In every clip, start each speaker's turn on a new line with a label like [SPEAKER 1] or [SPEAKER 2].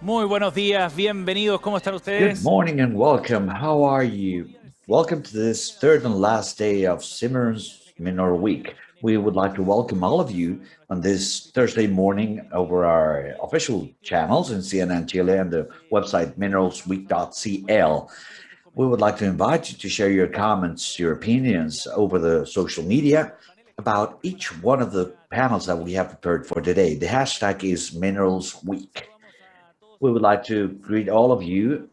[SPEAKER 1] Muy buenos días, bienvenidos, ¿cómo están
[SPEAKER 2] Good
[SPEAKER 1] ustedes?
[SPEAKER 2] morning and welcome. How are you? Welcome to this third and last day of Siemens Mineral Week. We would like to welcome all of you on this Thursday morning over our official channels in CNN Chile and the website mineralsweek.cl. We would like to invite you to share your comments, your opinions over the social media about each one of the panels that we have prepared for today. The hashtag is Minerals Week. We would like to greet all of you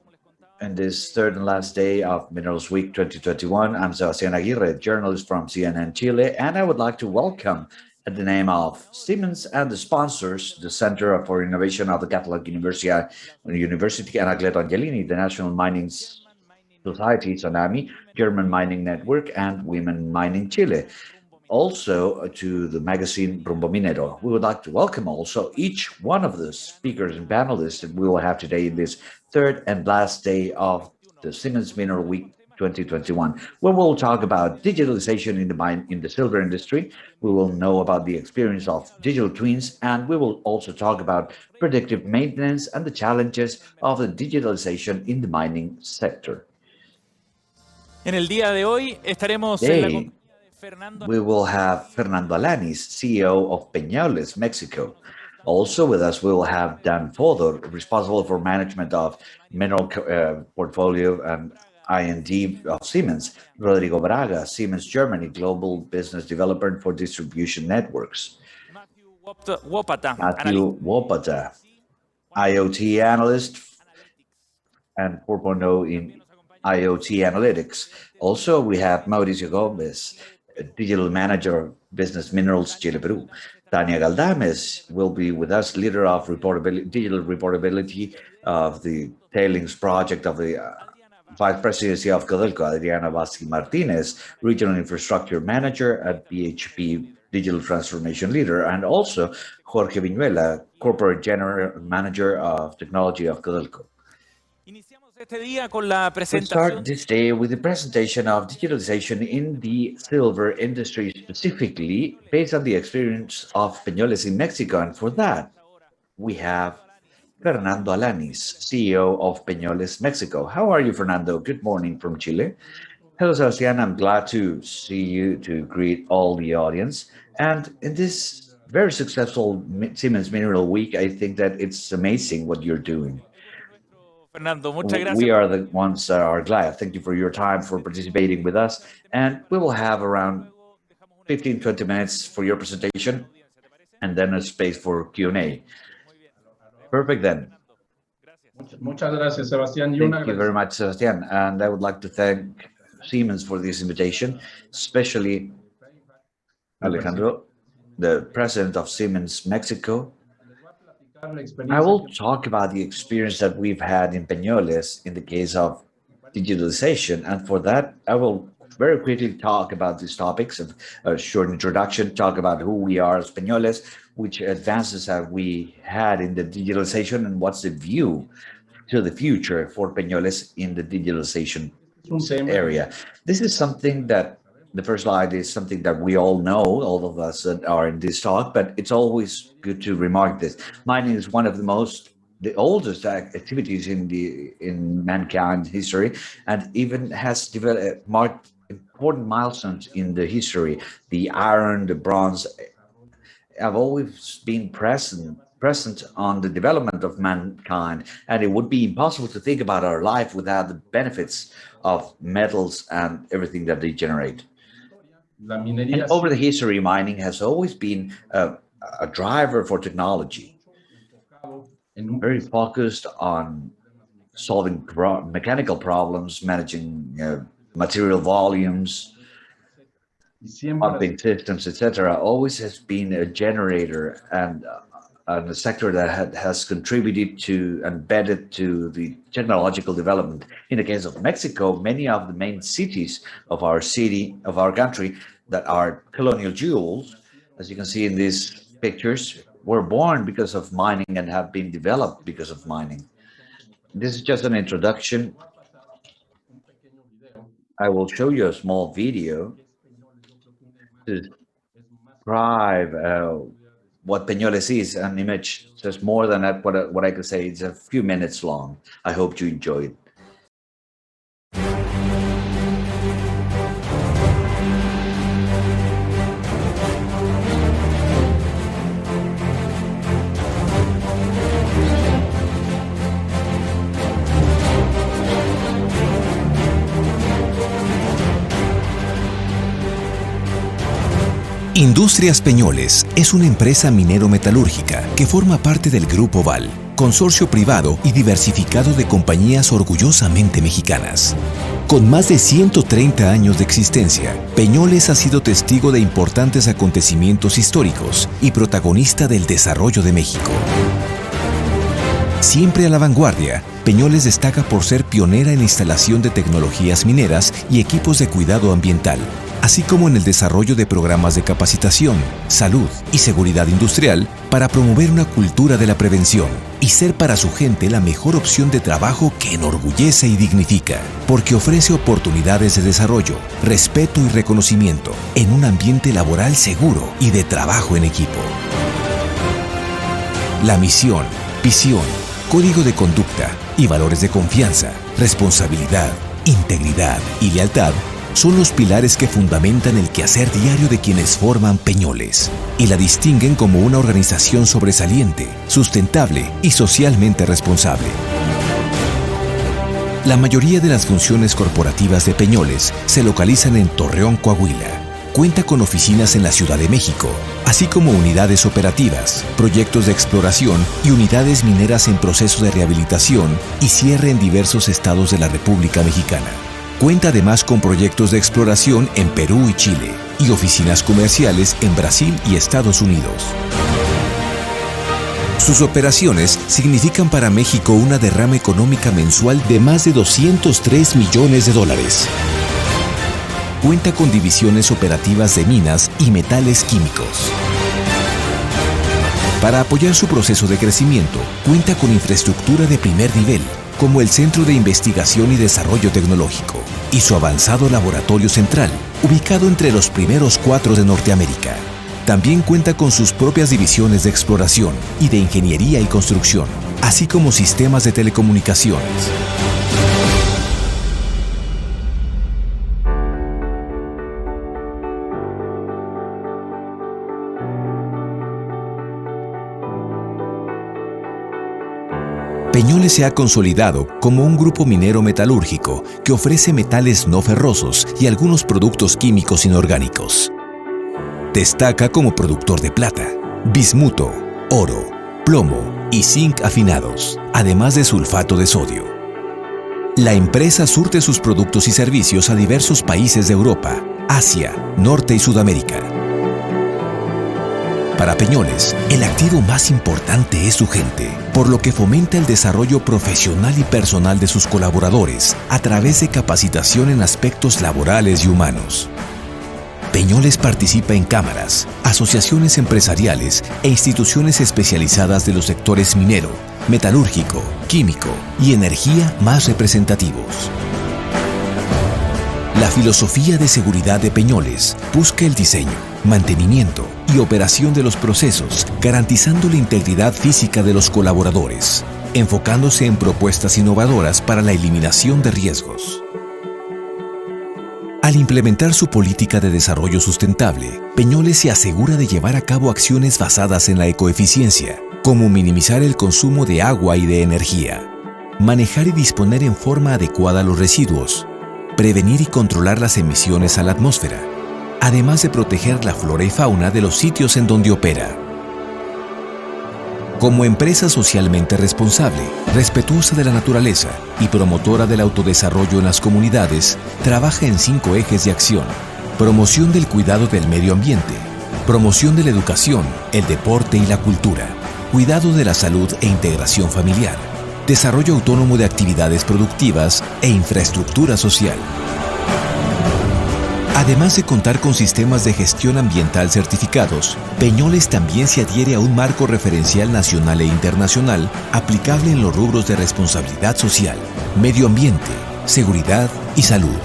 [SPEAKER 2] in this third and last day of Minerals Week 2021. I'm Sebastián Aguirre, journalist from CNN Chile, and I would like to welcome, at the name of Siemens and the sponsors, the Center for Innovation of the Catholic University Anacleto Angelini, the National Mining Society, Tsunami, German Mining Network, and Women Mining Chile. Also to the magazine Rumbo Minero. We would like to welcome also each one of the speakers and panelists that we will have today in this third and last day of the Siemens Mineral Week 2021, where we'll talk about digitalization in the mine in the silver industry. We will know about the experience of digital twins, and we will also talk about predictive maintenance and the challenges of the digitalization in the mining sector.
[SPEAKER 1] En el día de hoy estaremos en la
[SPEAKER 2] Today,
[SPEAKER 1] compañía de Fernando
[SPEAKER 2] we will have Fernando Alanis, CEO of Peñoles, Mexico. Also with us, we will have Dan Fodor, responsible for management of mineral portfolio and I&D of Siemens. Rodrigo Braga, Siemens Germany, Global Business Developer for Distribution Networks.
[SPEAKER 1] Matthew Wopata,
[SPEAKER 2] Matthew Wopata, IoT analyst and 4.0 in IoT analytics. Also, we have Mauricio Gomez, digital manager of Business Minerals Chile Peru. Tania Galdames will be with us, leader of digital reportability of the tailings project of the Vice Presidency of Codelco. Adriana Vazquez Martinez, regional infrastructure manager at BHP digital transformation leader, and also Jorge Viñuela, corporate general manager of technology of Codelco.
[SPEAKER 1] Iniciamos este día con la
[SPEAKER 2] Let's start
[SPEAKER 1] presentación.
[SPEAKER 2] this day with the presentation of digitalization in the silver industry, specifically based on the experience of Peñoles in Mexico. And for that, we have Fernando Alanis, CEO of Peñoles Mexico. How are you, Fernando? Good morning from Chile. Hello, Sebastián. I'm glad to see you, to greet all the audience. And in this very successful Siemens Mineral Week, I think that it's amazing what you're doing.
[SPEAKER 1] Fernando, muchas
[SPEAKER 2] We
[SPEAKER 1] gracias.
[SPEAKER 2] are the ones that are glad. Thank you for your time, for participating with us. And we will have around 15, 20 minutes for your presentation and then a space for Q&A. Perfect then.
[SPEAKER 3] Muchas gracias, Sebastián.
[SPEAKER 2] Thank you very much, Sebastián. And I would like to thank Siemens for this invitation, especially Alejandro, the president of Siemens Mexico. I will talk about the experience that we've had in Peñoles in the case of digitalization. And for that, I will very quickly talk about these topics of a short introduction, talk about who we are as Peñoles, which advances have we had in the digitalization, and what's the view to the future for Peñoles in the digitalization area. This is something that the first slide is something that we all know, all of us that are in this talk, but it's always good to remark this. Mining is one of the oldest activities in mankind's history, and even has marked important milestones in the history. The iron, the bronze have always been present on the development of mankind, and it would be impossible to think about our life without the benefits of metals and everything that they generate. And over the history, mining has always been a driver for technology, very focused on solving mechanical problems, managing material volumes, pumping systems, etc. Always has been a generator and a sector that has contributed to, embedded to the technological development. In the case of Mexico, many of the main cities of our country that are colonial jewels, as you can see in these pictures, were born because of mining and have been developed because of mining. This is just an introduction. I will show you a small video to describe what Peñoles is, an image just more than that, what I could say. It's a few minutes long. I hope you enjoy it.
[SPEAKER 4] Industrias Peñoles es una empresa minero-metalúrgica que forma parte del Grupo Val, consorcio privado y diversificado de compañías orgullosamente mexicanas. Con más de 130 años de existencia, Peñoles ha sido testigo de importantes acontecimientos históricos y protagonista del desarrollo de México. Siempre a la vanguardia, Peñoles destaca por ser pionera en la instalación de tecnologías mineras y equipos de cuidado ambiental, así como en el desarrollo de programas de capacitación, salud y seguridad industrial para promover una cultura de la prevención y ser para su gente la mejor opción de trabajo que enorgullece y dignifica, porque ofrece oportunidades de desarrollo, respeto y reconocimiento en un ambiente laboral seguro y de trabajo en equipo. La misión, visión, código de conducta y valores de confianza, responsabilidad, integridad y lealtad son los pilares que fundamentan el quehacer diario de quienes forman Peñoles y la distinguen como una organización sobresaliente, sustentable y socialmente responsable. La mayoría de las funciones corporativas de Peñoles se localizan en Torreón, Coahuila. Cuenta con oficinas en la Ciudad de México, así como unidades operativas, proyectos de exploración y unidades mineras en proceso de rehabilitación y cierre en diversos estados de la República Mexicana. Cuenta además con proyectos de exploración en Perú y Chile y oficinas comerciales en Brasil y Estados Unidos. Sus operaciones significan para México una derrama económica mensual de más de $203 millones. Cuenta con divisiones operativas de minas y metales químicos. Para apoyar su proceso de crecimiento, cuenta con infraestructura de primer nivel, como el Centro de Investigación y Desarrollo Tecnológico y su avanzado laboratorio central, ubicado entre los primeros 4 de Norteamérica. También cuenta con sus propias divisiones de exploración y de ingeniería y construcción, así como sistemas de telecomunicaciones. Peñoles se ha consolidado como un grupo minero metalúrgico que ofrece metales no ferrosos y algunos productos químicos inorgánicos. Destaca como productor de plata, bismuto, oro, plomo y zinc afinados, además de sulfato de sodio. La empresa surte sus productos y servicios a diversos países de Europa, Asia, Norte y Sudamérica. Para Peñoles, el activo más importante es su gente, por lo que fomenta el desarrollo profesional y personal de sus colaboradores a través de capacitación en aspectos laborales y humanos. Peñoles participa en cámaras, asociaciones empresariales e instituciones especializadas de los sectores minero, metalúrgico, químico y energía más representativos. La filosofía de seguridad de Peñoles busca el diseño, mantenimiento y operación de los procesos, garantizando la integridad física de los colaboradores, enfocándose en propuestas innovadoras para la eliminación de riesgos. Al implementar su política de desarrollo sustentable, Peñoles se asegura de llevar a cabo acciones basadas en la ecoeficiencia, como minimizar el consumo de agua y de energía, manejar y disponer en forma adecuada los residuos, prevenir y controlar las emisiones a la atmósfera, además de proteger la flora y fauna de los sitios en donde opera. Como empresa socialmente responsable, respetuosa de la naturaleza y promotora del autodesarrollo en las comunidades, trabaja en 5 ejes de acción: promoción del cuidado del medio ambiente, promoción de la educación, el deporte y la cultura, cuidado de la salud e integración familiar, desarrollo autónomo de actividades productivas e infraestructura social. Además de contar con sistemas de gestión ambiental certificados, Peñoles también se adhiere a un marco referencial nacional e internacional aplicable en los rubros de responsabilidad social, medio ambiente, seguridad y salud.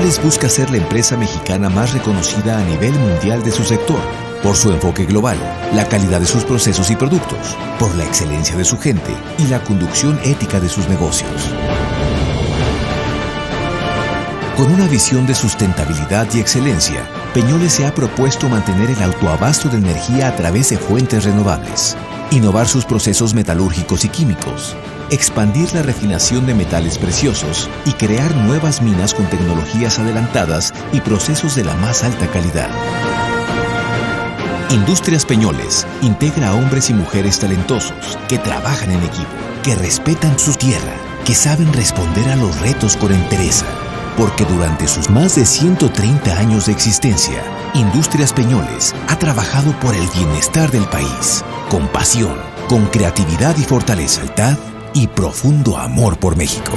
[SPEAKER 4] Peñoles busca ser la empresa mexicana más reconocida a nivel mundial de su sector, por su enfoque global, la calidad de sus procesos y productos, por la excelencia de su gente y la conducción ética de sus negocios. Con una visión de sustentabilidad y excelencia, Peñoles se ha propuesto mantener el autoabasto de energía a través de fuentes renovables, innovar sus procesos metalúrgicos y químicos, expandir la refinación de metales preciosos y crear nuevas minas con tecnologías adelantadas y procesos de la más alta calidad. Industrias Peñoles integra a hombres y mujeres talentosos que trabajan en equipo, que respetan su tierra, que saben responder a los retos con entereza. Porque durante sus más de 130 años de existencia, Industrias Peñoles ha trabajado por el bienestar del país, con pasión, con creatividad y fortaleza, lealtad y profundo amor por México.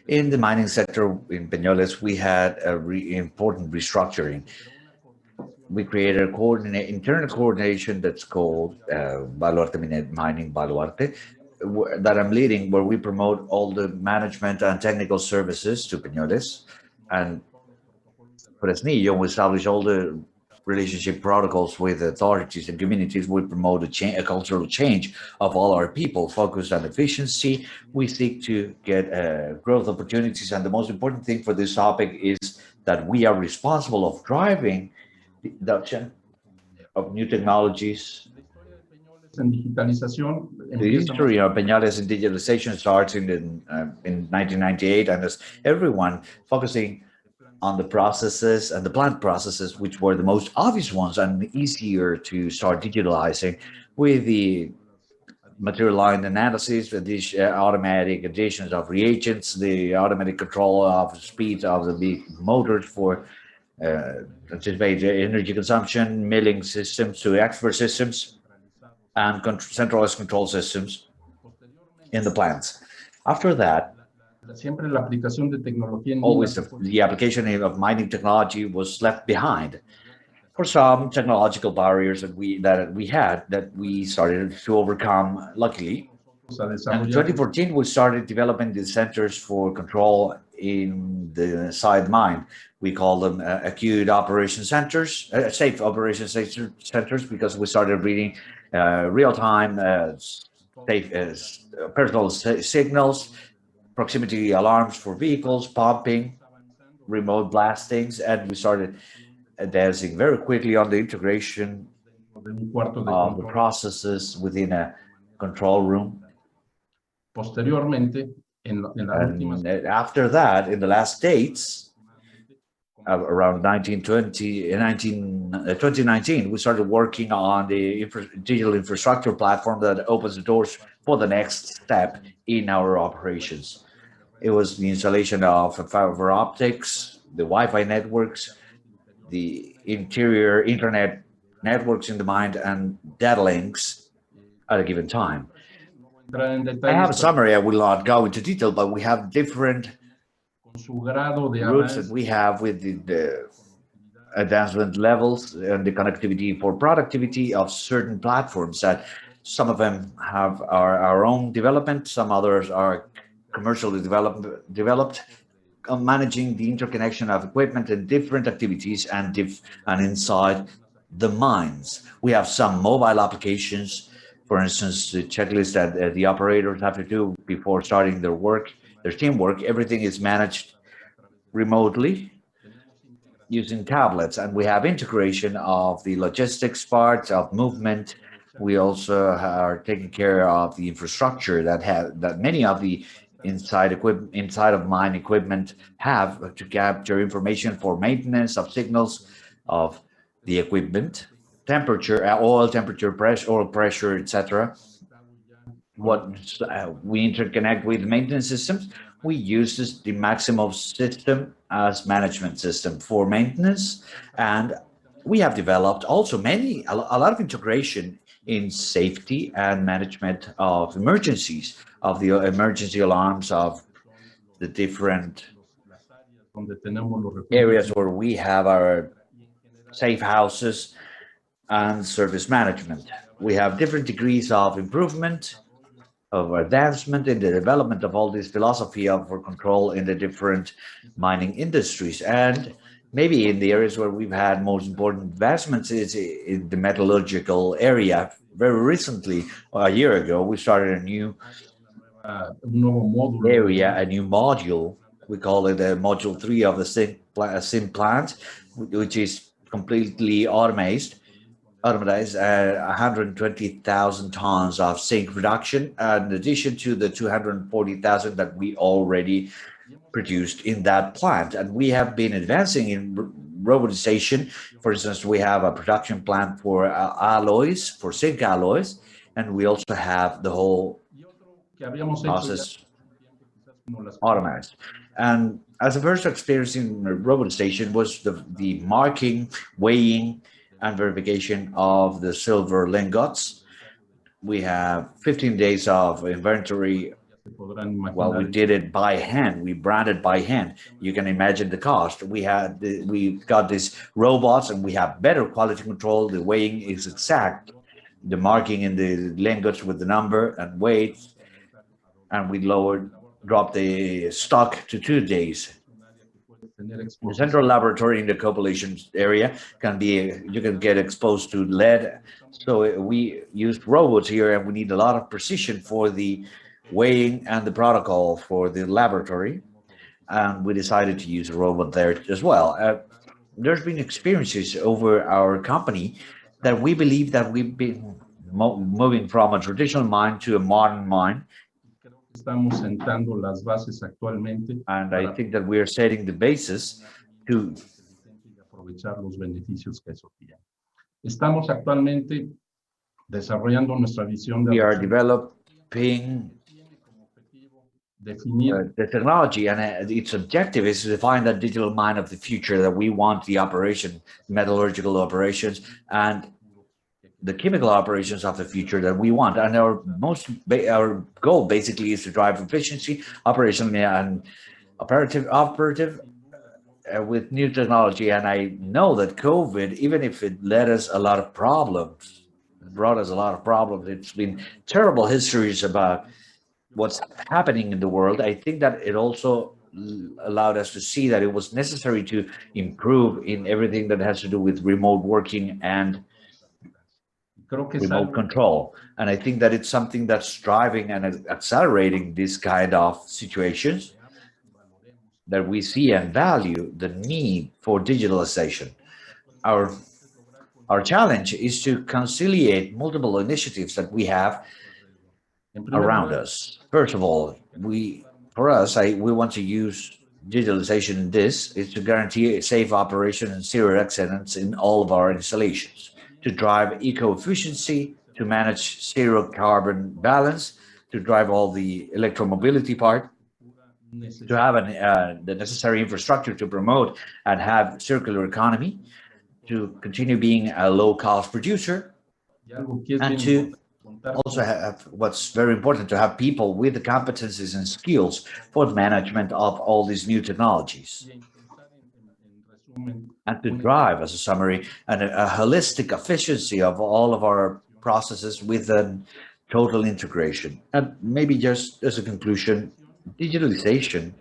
[SPEAKER 2] In the mining sector in Peñoles, we had a important restructuring. We created a internal coordination that's called Baluarte Mining Baluarte, that I'm leading, where we promote all the management and technical services to Peñoles. And Fresnillo, we establish all the relationship protocols with authorities and communities. We promote a cultural change of all our people, focused on efficiency. We seek to get growth opportunities. And the most important thing for this topic is that we are responsible of driving the adoption of new technologies.
[SPEAKER 3] En digitalización,
[SPEAKER 2] the history of Peñoles in digitalization starts in 1998, and as everyone focusing on the processes and the plant processes, which were the most obvious ones and easier to start digitalizing, with the material line analysis, the automatic additions of reagents, the automatic control of speed of the big motors for anticipate energy consumption, milling systems to expert systems, and centralized control systems in the plants. After that,
[SPEAKER 3] siempre la aplicación de tecnología en
[SPEAKER 2] always the application of mining technology was left behind for some technological barriers that we started to overcome, luckily. And in 2014, we started developing the centers for control in the side mine. We call them acute operation centers, safe operation centers, because we started reading real-time personal signals, proximity alarms for vehicles, pumping, remote blastings, and we started advancing very quickly on the integration of the processes within a control room.
[SPEAKER 3] Posteriormente,
[SPEAKER 2] after that, in the last dates, around 2019, we started working on the digital infrastructure platform that opens the doors for the next step in our operations. It was the installation of fiber optics, the Wi-Fi networks, the interior internet networks in the mine, and data links at a given time. I have a summary. I will not go into detail, but we have different routes that we have with the advancement levels and the connectivity for productivity of certain platforms, that some of them have our own development, some others are commercially developed, managing the interconnection of equipment and different activities and inside the mines. We have some mobile applications, for instance, the checklist that the operators have to do before starting their work, their teamwork. Everything is managed remotely using tablets, and we have integration of the logistics part of movement. We also are taking care of the infrastructure that many of the inside of mine equipment have to capture information for maintenance of signals of the equipment, temperature, oil temperature, pressure, oil pressure, etc. what we interconnect with maintenance systems. We use the Maximo system as management system for maintenance, and we have developed also a lot of integration in safety and management of emergencies, of the emergency alarms, of the different areas where we have our safe houses and service management. We have different degrees of improvement, of advancement in the development of all this philosophy of for control in the different mining industries. And maybe in the areas where we've had most important advancements is in the metallurgical area. Very recently, a year ago, we started a new area, a new module. We call it module 3 of the zinc plant, which is completely automated, 120,000 tons of zinc production, in addition to the 240,000 that we already produced in that plant. And we have been advancing in robotization. For instance, we have a production plant for alloys, for zinc alloys, and we also have the whole process automated. And as a first experience in robotization was the marking, weighing, and verification of the silver lingots. We have 15 days of inventory. Well, we did it by hand. We branded by hand. You can imagine the cost. We got these robots, and we have better quality control. The weighing is exact. The marking in the lingots with the number and weight, and we dropped the stock to 2 days. The central laboratory in the copulation area you can get exposed to lead. So we used robots here, and we need a lot of precision for the weighing and the protocol for the laboratory. And we decided to use a robot there as well. There's been experiences over our company that we believe that we've been moving from a traditional mine to a modern mine.
[SPEAKER 3] Estamos sentando las bases actualmente.
[SPEAKER 2] And I think that we are setting the basis to
[SPEAKER 3] aprovechar los beneficios que eso tiene. Estamos actualmente desarrollando nuestra visión de
[SPEAKER 2] we are developing the technology, and its objective is to define that digital mine of the future that we want the metallurgical operations, and the chemical operations of the future that we want. And our goal basically is to drive efficiency, operational and operative with new technology. And I know that COVID, even if it brought us a lot of problems, it's been terrible histories about what's happening in the world. I think that it also allowed us to see that it was necessary to improve in everything that has to do with remote working and remote control. And I think that it's something that's driving and accelerating this kind of situations, that we see and value the need for digitalization. Our challenge is to conciliate multiple initiatives that we have around us. First of all, we want to use digitalization in this is to guarantee safe operation and zero accidents in all of our installations, to drive eco-efficiency, to manage zero carbon balance, to drive all the electromobility part, to have the necessary infrastructure to promote and have circular economy, to continue being a low-cost producer, and to also have what's very important, to have people with the competencies and skills for the management of all these new technologies. And to drive, as a summary, a holistic efficiency of all of our processes with a total integration. And maybe just as a conclusion, digitalization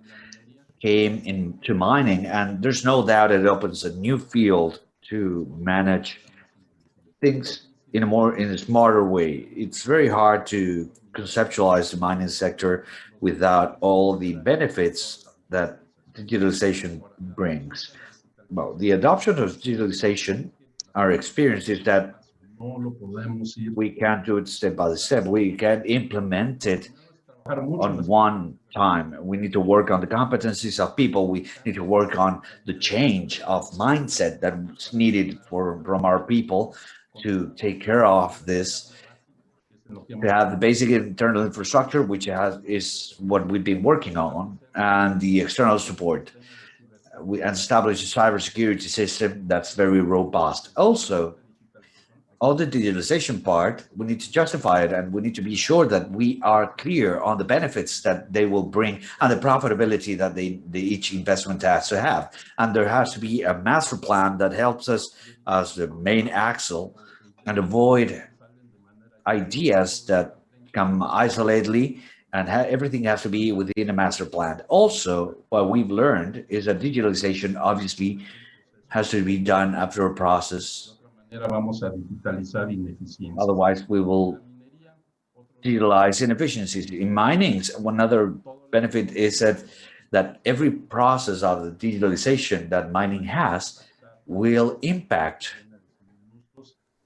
[SPEAKER 2] came into mining, and there's no doubt it opens a new field to manage things in a smarter way. It's very hard to conceptualize the mining sector without all the benefits that digitalization brings. Well, the adoption of digitalization, our experience is that we can't do it step by step. We can't implement it on one time. We need to work on the competencies of people. We need to work on the change of mindset that's needed from our people to take care of this We have the basic internal infrastructure, which is what we've been working on, and the external support. We established a cybersecurity system that's very robust. Also, all the digitalization part, we need to justify it, and we need to be sure that we are clear on the benefits that they will bring and the profitability that each investment has to have. And there has to be a master plan that helps us as the main axle and avoid ideas that come isolatedly, and everything has to be within a master plan. Also, what we've learned is that digitalization obviously has to be done after a process. Otherwise, we will digitalize inefficiencies. In mining, one other benefit is that every process of the digitalization that mining has will impact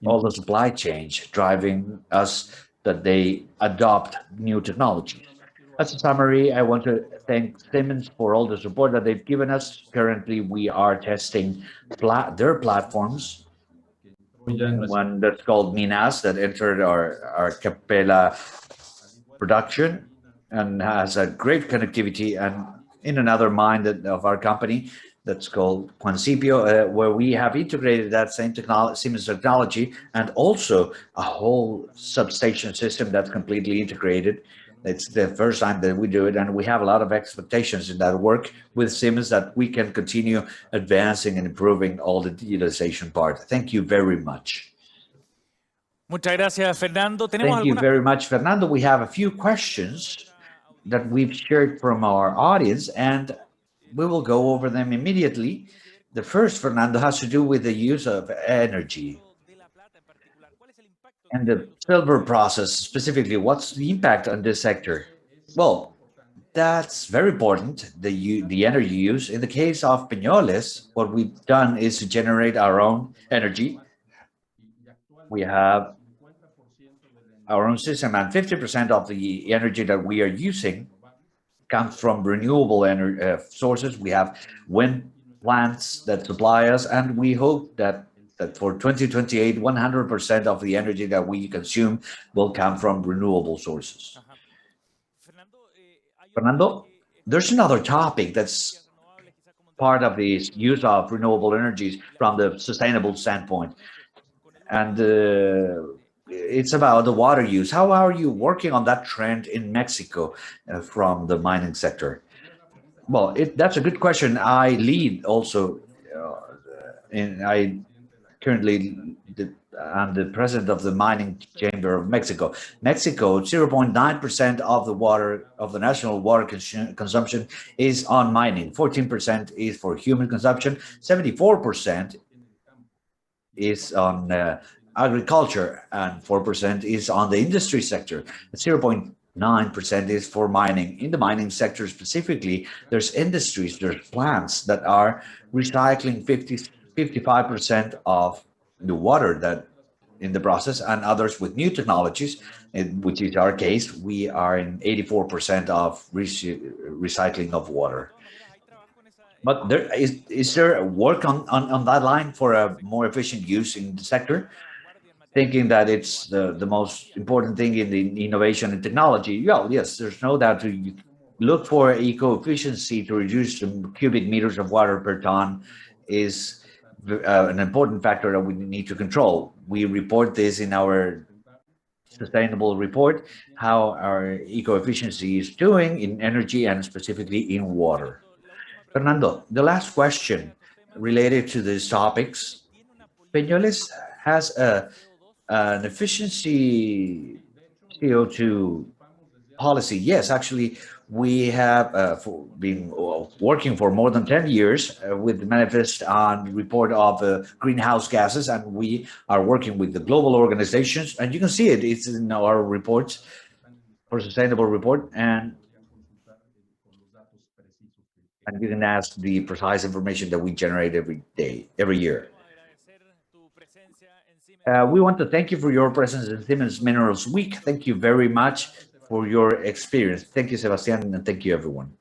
[SPEAKER 2] all the supply chains, driving us that they adopt new technologies. As a summary, I want to thank Siemens for all the support that they've given us. Currently, we are testing their platforms, one that's called Minas that entered our Capella production and has a great connectivity, and in another mine of our company that's called Juancipio, where we have integrated that same Siemens technology, and also a whole substation system that's completely integrated. It's the first time that we do it, and we have a lot of expectations in that work with Siemens that we can continue advancing and improving all the digitalization part. Thank you very much.
[SPEAKER 1] Muchas gracias, Fernando.
[SPEAKER 2] Thank you very much, Fernando. We have a few questions that we've shared from our audience, and we will go over them immediately. The first, Fernando, has to do with the use of energy and the silver process specifically. What's the impact on this sector? Well, that's very important, the energy use. In the case of Peñoles, what we've done is to generate our own energy. We have our own system, and 50% of the energy that we are using comes from renewable energy sources. We have wind plants that supply us, and we hope that for 2028, 100% of the energy that we consume will come from renewable sources. Fernando, there's another topic that's part of the use of renewable energies from the sustainable standpoint, and it's about the water use. How are you working on that trend in Mexico from the mining sector? Well, that's a good question. I lead also, I'm the president of the Mining Chamber of Mexico. Mexico, 0.9% of the water, of the national water consumption is on mining. 14% is for human consumption. 74% is on agriculture, and 4% is on the industry sector. 0.9% is for mining. In the mining sector specifically, there's industries, there's plants that are recycling 55% of the water that in the process, and others with new technologies, which is our case. We are in 84% of recycling of water. But is there work on that line for a more efficient use in the sector? Thinking that it's the most important thing in the innovation and technology. Well, yes, there's no doubt to look for eco-efficiency to reduce the cubic meters of water per ton is an important factor that we need to control. We report this in our sustainable report, how our eco-efficiency is doing in energy and specifically in water. Fernando, the last question related to these topics. Peñoles has an efficiency CO2 policy. Yes, actually, we have been working for more than 10 years with the manifest on report of greenhouse gases, and we are working with the global organizations, and you can see it. It's in our reports for sustainable report, and you can ask the precise information that we generate every year. We want to thank you for your presence in Siemens Minerals Week. Thank you very much for your experience. Thank you, Sebastián, and thank you, everyone.